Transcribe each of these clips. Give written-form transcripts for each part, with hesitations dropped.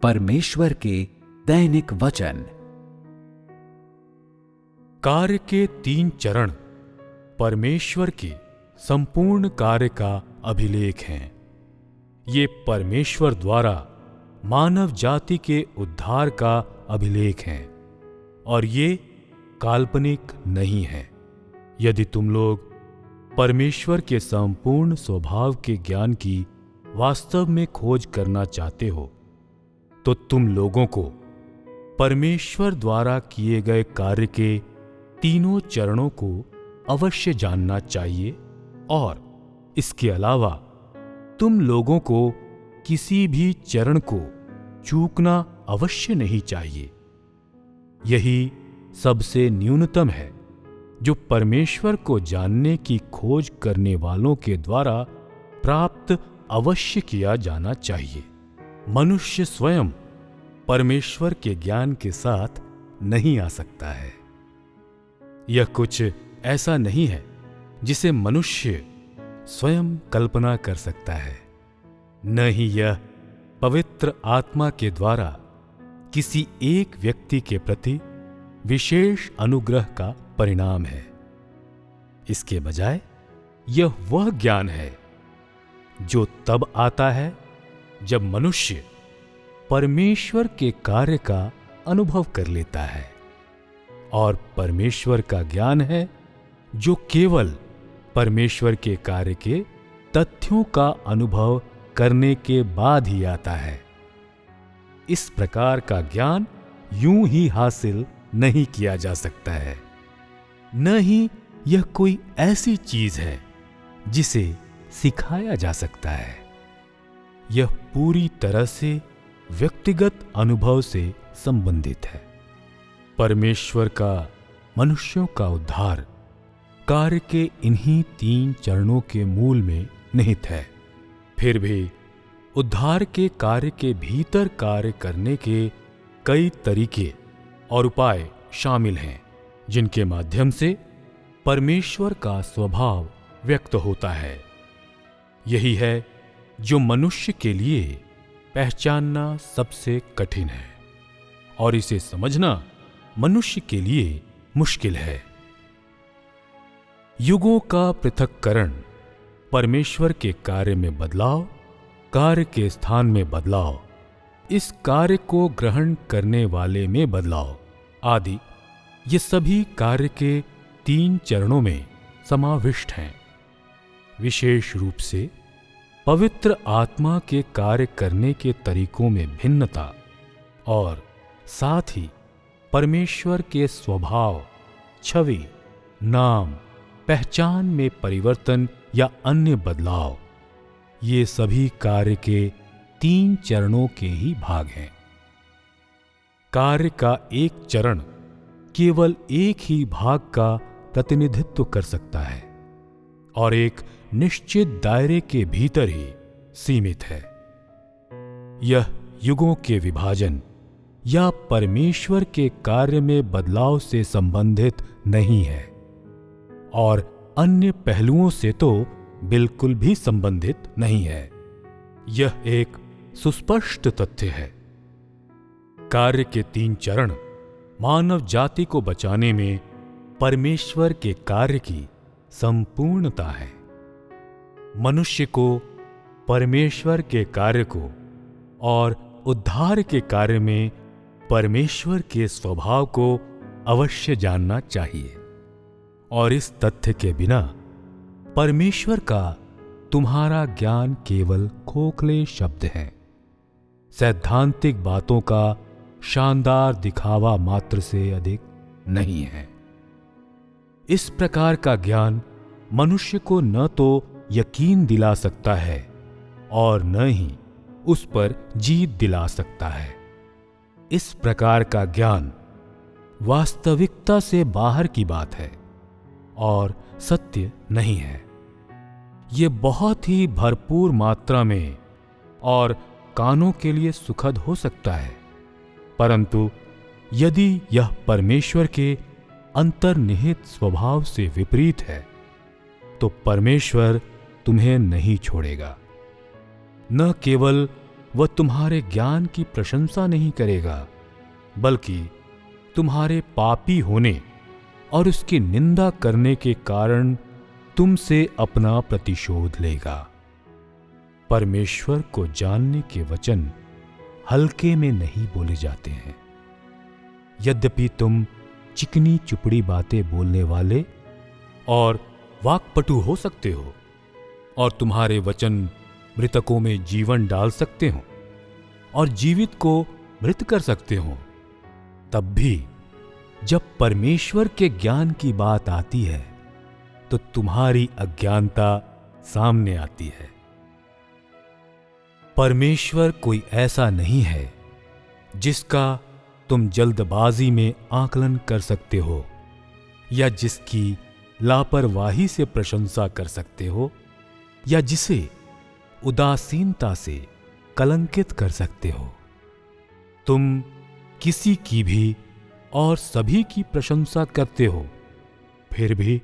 परमेश्वर के दैनिक वचन। कार्य के 3 चरण परमेश्वर के संपूर्ण कार्य का अभिलेख हैं। ये परमेश्वर द्वारा मानव जाति के उद्धार का अभिलेख हैं और ये काल्पनिक नहीं है। यदि तुम लोग परमेश्वर के संपूर्ण स्वभाव के ज्ञान की वास्तव में खोज करना चाहते हो तो तुम लोगों को परमेश्वर द्वारा किए गए कार्य के तीनों चरणों को अवश्य जानना चाहिए और इसके अलावा तुम लोगों को किसी भी चरण को चूकना अवश्य नहीं चाहिए। यही सबसे न्यूनतम है जो परमेश्वर को जानने की खोज करने वालों के द्वारा प्राप्त अवश्य किया जाना चाहिए। मनुष्य स्वयं परमेश्वर के ज्ञान के साथ नहीं आ सकता है। यह कुछ ऐसा नहीं है जिसे मनुष्य स्वयं कल्पना कर सकता है, न ही यह पवित्र आत्मा के द्वारा किसी एक व्यक्ति के प्रति विशेष अनुग्रह का परिणाम है। इसके बजाय यह वह ज्ञान है जो तब आता है जब मनुष्य परमेश्वर के कार्य का अनुभव कर लेता है, और परमेश्वर का ज्ञान है जो केवल परमेश्वर के कार्य के तथ्यों का अनुभव करने के बाद ही आता है। इस प्रकार का ज्ञान यूं ही हासिल नहीं किया जा सकता है, न ही यह कोई ऐसी चीज है जिसे सिखाया जा सकता है। यह पूरी तरह से व्यक्तिगत अनुभव से संबंधित है। परमेश्वर का मनुष्यों का उद्धार कार्य के इन्हीं 3 चरणों के मूल में निहित है। फिर भी उद्धार के कार्य के भीतर कार्य करने के कई तरीके और उपाय शामिल हैं जिनके माध्यम से परमेश्वर का स्वभाव व्यक्त होता है। यही है जो मनुष्य के लिए पहचानना सबसे कठिन है और इसे समझना मनुष्य के लिए मुश्किल है। युगों का पृथक्करण, परमेश्वर के कार्य में बदलाव, कार्य के स्थान में बदलाव, इस कार्य को ग्रहण करने वाले में बदलाव आदि, ये सभी कार्य के 3 चरणों में समाविष्ट हैं। विशेष रूप से पवित्र आत्मा के कार्य करने के तरीकों में भिन्नता और साथ ही परमेश्वर के स्वभाव, छवि, नाम, पहचान में परिवर्तन या अन्य बदलाव, ये सभी कार्य के 3 चरणों के ही भाग हैं। कार्य का एक चरण केवल एक ही भाग का प्रतिनिधित्व कर सकता है और एक निश्चित दायरे के भीतर ही सीमित है। यह युगों के विभाजन या परमेश्वर के कार्य में बदलाव से संबंधित नहीं है और अन्य पहलुओं से तो बिल्कुल भी संबंधित नहीं है। यह एक सुस्पष्ट तथ्य है। कार्य के 3 चरण मानव जाति को बचाने में परमेश्वर के कार्य की संपूर्णता है। मनुष्य को परमेश्वर के कार्य को और उद्धार के कार्य में परमेश्वर के स्वभाव को अवश्य जानना चाहिए, और इस तथ्य के बिना परमेश्वर का तुम्हारा ज्ञान केवल खोखले शब्द हैं, सैद्धांतिक बातों का शानदार दिखावा मात्र से अधिक नहीं है। इस प्रकार का ज्ञान मनुष्य को न तो यकीन दिला सकता है और न ही उस पर जीत दिला सकता है। इस प्रकार का ज्ञान वास्तविकता से बाहर की बात है और सत्य नहीं है। ये बहुत ही भरपूर मात्रा में और कानों के लिए सुखद हो सकता है, परंतु यदि यह परमेश्वर के अंतर्निहित स्वभाव से विपरीत है तो परमेश्वर तुम्हें नहीं छोड़ेगा। न केवल वह तुम्हारे ज्ञान की प्रशंसा नहीं करेगा, बल्कि तुम्हारे पापी होने और उसकी निंदा करने के कारण तुमसे अपना प्रतिशोध लेगा। परमेश्वर को जानने के वचन हल्के में नहीं बोले जाते हैं। यद्यपि तुम चिकनी चुपड़ी बातें बोलने वाले और वाक्पटु हो सकते हो और तुम्हारे वचन मृतकों में जीवन डाल सकते हो और जीवित को मृत कर सकते हो, तब भी जब परमेश्वर के ज्ञान की बात आती है तो तुम्हारी अज्ञानता सामने आती है। परमेश्वर कोई ऐसा नहीं है जिसका तुम जल्दबाजी में आकलन कर सकते हो या जिसकी लापरवाही से प्रशंसा कर सकते हो या जिसे उदासीनता से कलंकित कर सकते हो। तुम किसी की भी और सभी की प्रशंसा करते हो, फिर भी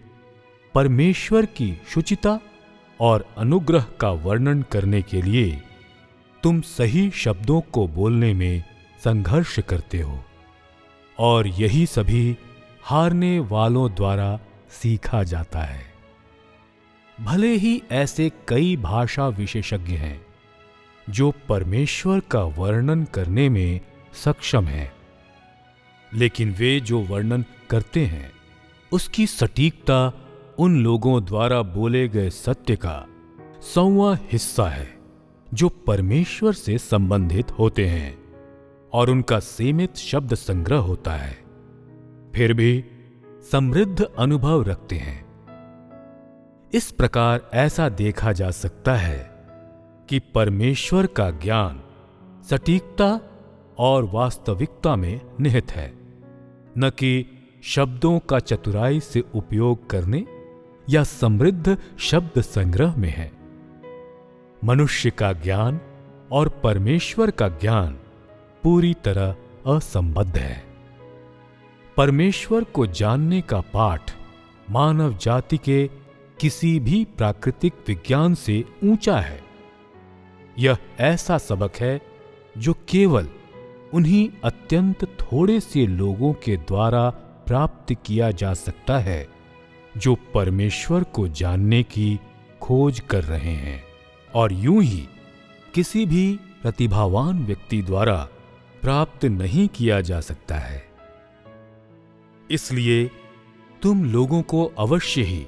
परमेश्वर की शुचिता और अनुग्रह का वर्णन करने के लिए तुम सही शब्दों को बोलने में संघर्ष करते हो, और यही सभी हारने वालों द्वारा सीखा जाता है। भले ही ऐसे कई भाषा विशेषज्ञ हैं जो परमेश्वर का वर्णन करने में सक्षम हैं, लेकिन वे जो वर्णन करते हैं उसकी सटीकता उन लोगों द्वारा बोले गए सत्य का 100वां हिस्सा है जो परमेश्वर से संबंधित होते हैं और उनका सीमित शब्द संग्रह होता है, फिर भी समृद्ध अनुभव रखते हैं। इस प्रकार ऐसा देखा जा सकता है कि परमेश्वर का ज्ञान सटीकता और वास्तविकता में निहित है, न कि शब्दों का चतुराई से उपयोग करने या समृद्ध शब्द संग्रह में है। मनुष्य का ज्ञान और परमेश्वर का ज्ञान पूरी तरह असंबद्ध है। परमेश्वर को जानने का पाठ मानव जाति के किसी भी प्राकृतिक विज्ञान से ऊंचा है। यह ऐसा सबक है जो केवल उन्हीं अत्यंत थोड़े से लोगों के द्वारा प्राप्त किया जा सकता है जो परमेश्वर को जानने की खोज कर रहे हैं, और यूं ही किसी भी प्रतिभावान व्यक्ति द्वारा प्राप्त नहीं किया जा सकता है। इसलिए तुम लोगों को अवश्य ही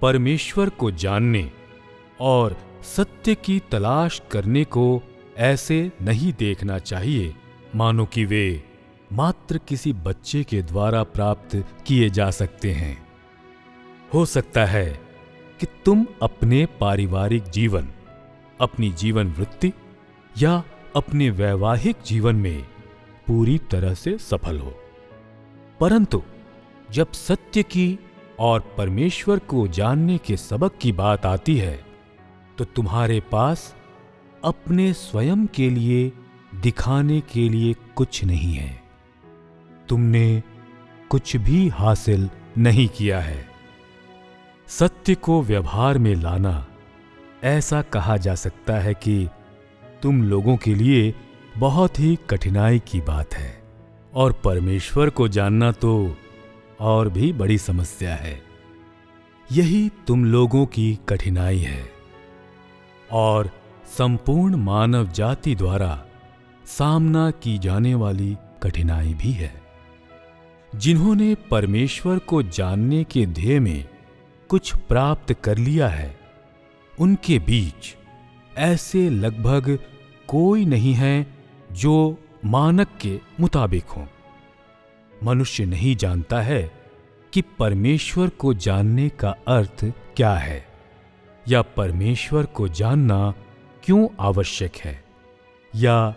परमेश्वर को जानने और सत्य की तलाश करने को ऐसे नहीं देखना चाहिए मानो कि वे मात्र किसी बच्चे के द्वारा प्राप्त किए जा सकते हैं। हो सकता है कि तुम अपने पारिवारिक जीवन, अपनी जीवन वृत्ति या अपने वैवाहिक जीवन में पूरी तरह से सफल हो, परंतु जब सत्य की और परमेश्वर को जानने के सबक की बात आती है तो तुम्हारे पास अपने स्वयं के लिए दिखाने के लिए कुछ नहीं है। तुमने कुछ भी हासिल नहीं किया है। सत्य को व्यवहार में लाना ऐसा कहा जा सकता है कि तुम लोगों के लिए बहुत ही कठिनाई की बात है, और परमेश्वर को जानना तो और भी बड़ी समस्या है। यही तुम लोगों की कठिनाई है और संपूर्ण मानव जाति द्वारा सामना की जाने वाली कठिनाई भी है। जिन्होंने परमेश्वर को जानने के ध्येय में कुछ प्राप्त कर लिया है, उनके बीच ऐसे लगभग कोई नहीं है जो मानक के मुताबिक हो। मनुष्य नहीं जानता है कि परमेश्वर को जानने का अर्थ क्या है या परमेश्वर को जानना क्यों आवश्यक है, या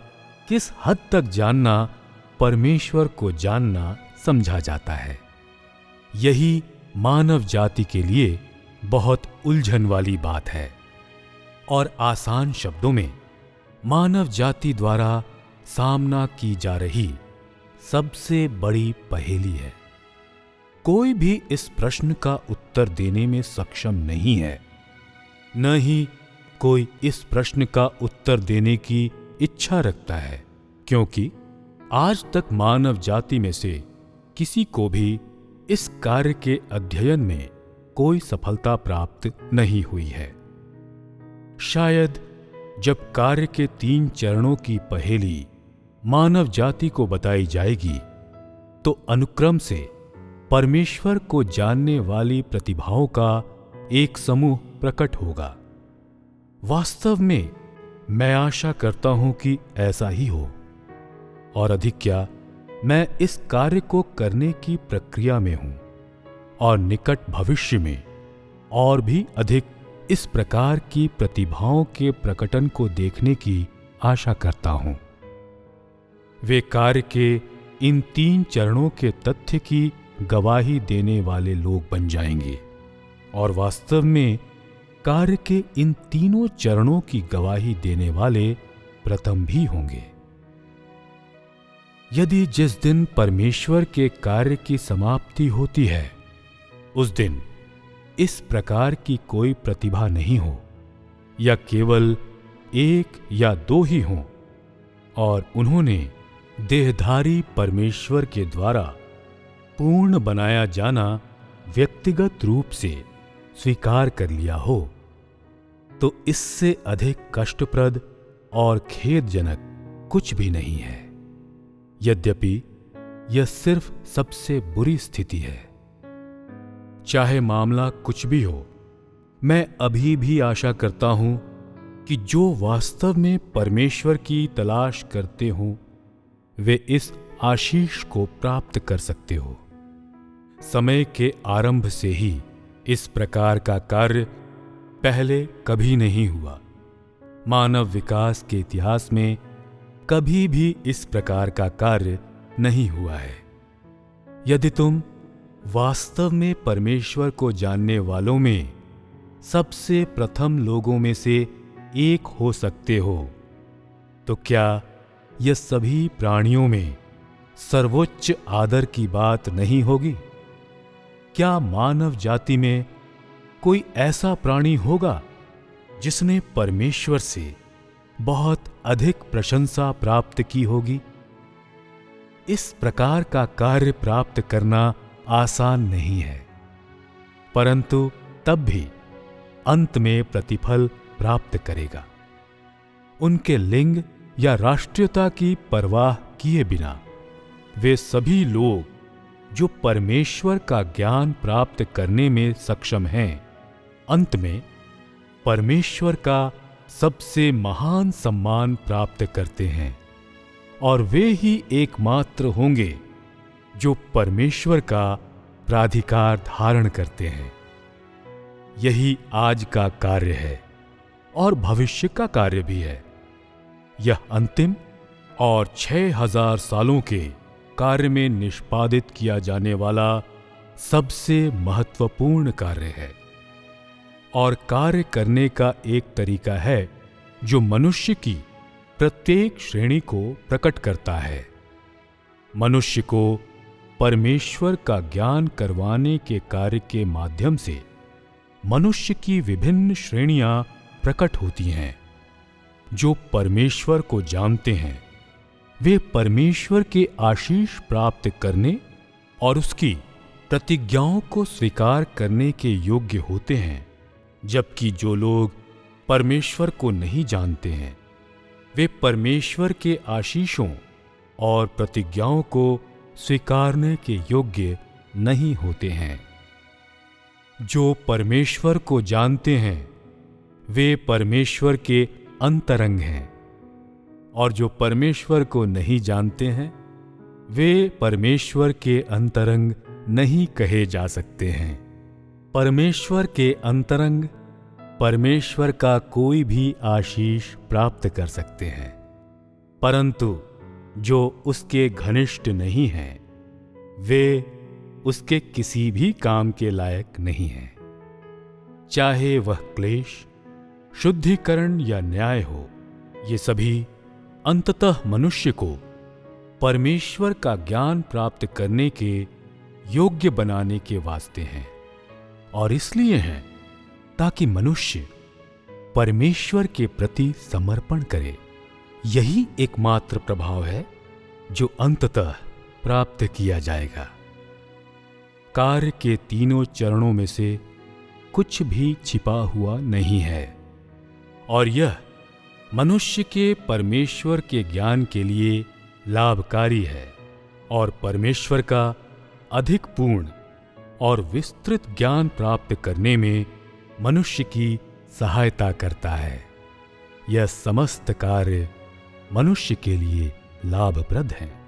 किस हद तक जानना परमेश्वर को जानना समझा जाता है। यही मानव जाति के लिए बहुत उलझन वाली बात है और आसान शब्दों में मानव जाति द्वारा सामना की जा रही सबसे बड़ी पहेली है। कोई भी इस प्रश्न का उत्तर देने में सक्षम नहीं है, न ही कोई इस प्रश्न का उत्तर देने की इच्छा रखता है, क्योंकि आज तक मानव जाति में से किसी को भी इस कार्य के अध्ययन में कोई सफलता प्राप्त नहीं हुई है। शायद जब कार्य के 3 चरणों की पहेली मानव जाति को बताई जाएगी तो अनुक्रम से परमेश्वर को जानने वाली प्रतिभाओं का एक समूह प्रकट होगा। वास्तव में मैं आशा करता हूं कि ऐसा ही हो, और अधिक क्या, मैं इस कार्य को करने की प्रक्रिया में हूं और निकट भविष्य में और भी अधिक इस प्रकार की प्रतिभाओं के प्रकटन को देखने की आशा करता हूं। वे कार्य के इन 3 चरणों के तथ्य की गवाही देने वाले लोग बन जाएंगे, और वास्तव में कार्य के इन तीनों चरणों की गवाही देने वाले प्रथम भी होंगे। यदि जिस दिन परमेश्वर के कार्य की समाप्ति होती है उस दिन इस प्रकार की कोई प्रतिभा नहीं हो, या केवल 1 या 2 ही हों, और उन्होंने देहधारी परमेश्वर के द्वारा पूर्ण बनाया जाना व्यक्तिगत रूप से स्वीकार कर लिया हो, तो इससे अधिक कष्टप्रद और खेदजनक कुछ भी नहीं है। यद्यपि यह सिर्फ सबसे बुरी स्थिति है। चाहे मामला कुछ भी हो, मैं अभी भी आशा करता हूं कि जो वास्तव में परमेश्वर की तलाश करते हों वे इस आशीष को प्राप्त कर सकते हो। समय के आरंभ से ही इस प्रकार का कार्य पहले कभी नहीं हुआ। मानव विकास के इतिहास में कभी भी इस प्रकार का कार्य नहीं हुआ है। यदि तुम वास्तव में परमेश्वर को जानने वालों में सबसे प्रथम लोगों में से एक हो सकते हो, तो क्या यह सभी प्राणियों में सर्वोच्च आदर की बात नहीं होगी? क्या मानव जाति में कोई ऐसा प्राणी होगा जिसने परमेश्वर से बहुत अधिक प्रशंसा प्राप्त की होगी? इस प्रकार का कार्य प्राप्त करना आसान नहीं है, परंतु तब भी अंत में प्रतिफल प्राप्त करेगा। उनके लिंग या राष्ट्रीयता की परवाह किए बिना वे सभी लोग जो परमेश्वर का ज्ञान प्राप्त करने में सक्षम हैं, अंत में परमेश्वर का सबसे महान सम्मान प्राप्त करते हैं, और वे ही एकमात्र होंगे जो परमेश्वर का प्राधिकार धारण करते हैं। यही आज का कार्य है और भविष्य का कार्य भी है। यह अंतिम और 6000 सालों के कार्य में निष्पादित किया जाने वाला सबसे महत्वपूर्ण कार्य है, और कार्य करने का एक तरीका है जो मनुष्य की प्रत्येक श्रेणी को प्रकट करता है। मनुष्य को परमेश्वर का ज्ञान करवाने के कार्य के माध्यम से मनुष्य की विभिन्न श्रेणियां प्रकट होती हैं। जो परमेश्वर को जानते हैं वे परमेश्वर के आशीष प्राप्त करने और उसकी प्रतिज्ञाओं को स्वीकार करने के योग्य होते हैं, जबकि जो लोग परमेश्वर को नहीं जानते हैं वे परमेश्वर के आशीषों और प्रतिज्ञाओं को स्वीकारने के योग्य नहीं होते हैं। जो परमेश्वर को जानते हैं वे परमेश्वर के अंतरंग हैं, और जो परमेश्वर को नहीं जानते हैं वे परमेश्वर के अंतरंग नहीं कहे जा सकते हैं। परमेश्वर के अंतरंग परमेश्वर का कोई भी आशीष प्राप्त कर सकते हैं, परंतु जो उसके घनिष्ठ नहीं हैं वे उसके किसी भी काम के लायक नहीं हैं। चाहे वह क्लेश, शुद्धिकरण या न्याय हो, ये सभी अंततः मनुष्य को परमेश्वर का ज्ञान प्राप्त करने के योग्य बनाने के वास्ते हैं, और इसलिए हैं ताकि मनुष्य परमेश्वर के प्रति समर्पण करे, यही एकमात्र प्रभाव है जो अंततः प्राप्त किया जाएगा। कार्य के तीनों चरणों में से कुछ भी छिपा हुआ नहीं है और यह मनुष्य के परमेश्वर के ज्ञान के लिए लाभकारी है और परमेश्वर का अधिक पूर्ण और विस्तृत ज्ञान प्राप्त करने में मनुष्य की सहायता करता है। यह समस्त कार्य मनुष्य के लिए लाभप्रद हैं।